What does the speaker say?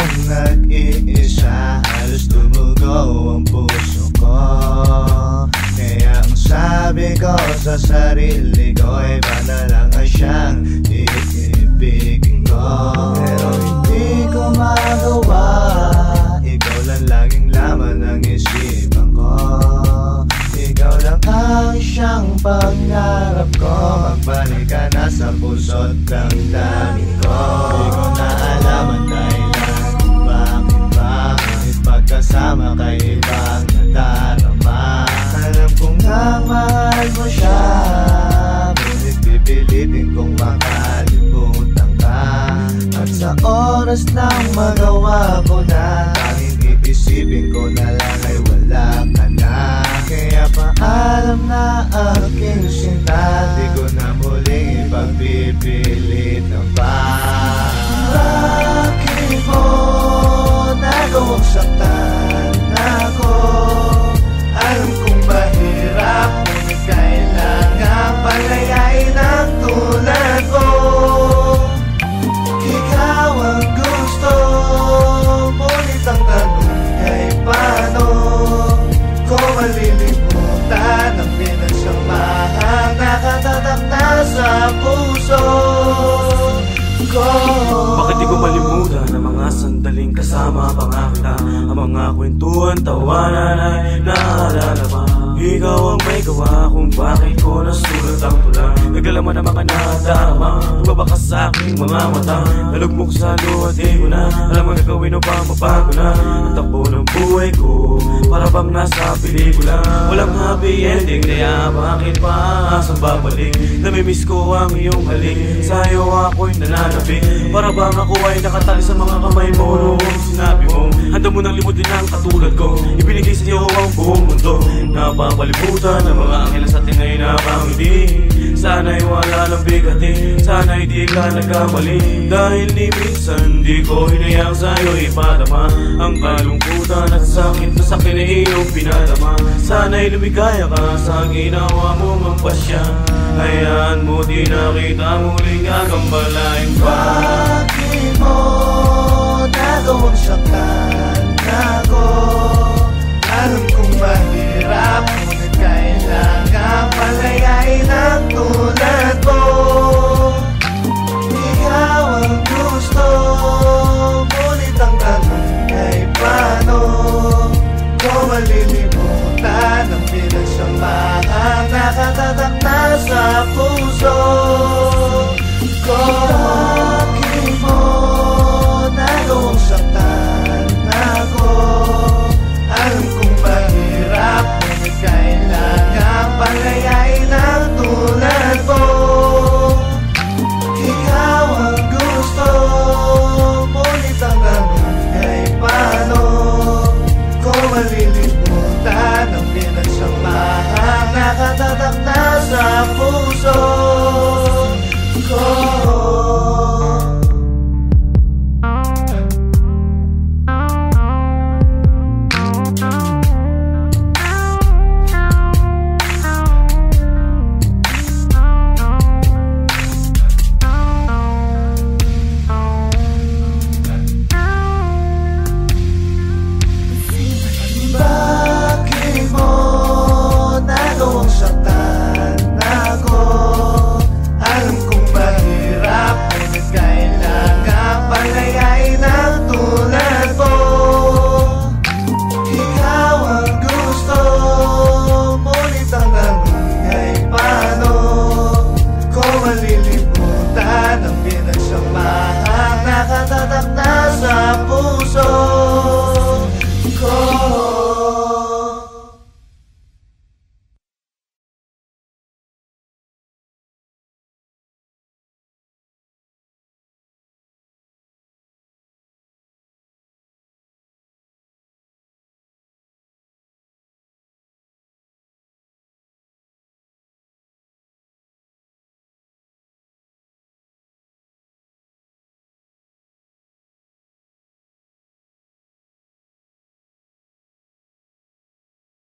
akong nag-iisa, halos tumugo ang puso ko. Kaya ang sabi ko sa sarili ko ay baka lang ay siyang iibigin ko. Pero hindi ko magawa, ikaw lang laging laman ng isipan ko. Ikaw lang ang siyang pangarap ko. Magbalik ka na sa puso't damdamin ko. Di ko na alam ang dahilan kung bakit pagkasama kay ibang nadarama. Alam kong ang mahal mo siya, ngunit pipilitin kong makalimutan ka. At sa oras ng magawa ko na, tanging iisipin ko na lang ay wala ka na. Kaya paalam na aking sinta, di ko na muling ipagpipilit na ba. Bakit mo nagawang saktan ako? Alam kong mahirap, ngunit kailangan palayain ang tulad ko. Ikaw ang gusto, ngunit ang tanong ay paano ko malilimutan ang pinagsamahan nakatatak na sa puso ko. Bakit di ko malimutan ang mga sandaling kasama pa nga kita? Ang mga kwentuhan, tawanan ay naalala pa. Ikaw ang may gawa kung bakit ko nasulat ang tula. Naglalaman ang mga nadarama, nagbabakas sa aking mga mata. Nalugmok sa luwati ko na, alam mo gagawin o pa mabago na ang takbo ng buhay ko, para bang nasa pelikula. Walang happy ending, kaya bakit pa asang babalik? Namimiss ko ang iyong halik, sa'yo ako'y nananabik. Para bang ako ay nakatali sa mga kamay mo noong sinabi mo handa mo nang limutin ang katulad ko. Ibinigay sa iyo ang buong mundo, napapalibutan ng mga anghel sa atin ay napangiti. Sana'y wala ng bigatin, sana'y di ka nagkamali. Dahil ni minsan di ko hinayang sa'yo ipadama ang kalungkutan at sakit na sa akin ay iyong pinadama. Sana'y lumigaya ka sa ginawa mo mang pasya, hayaan mo di nakita muling gagambalain pa. Bakit mo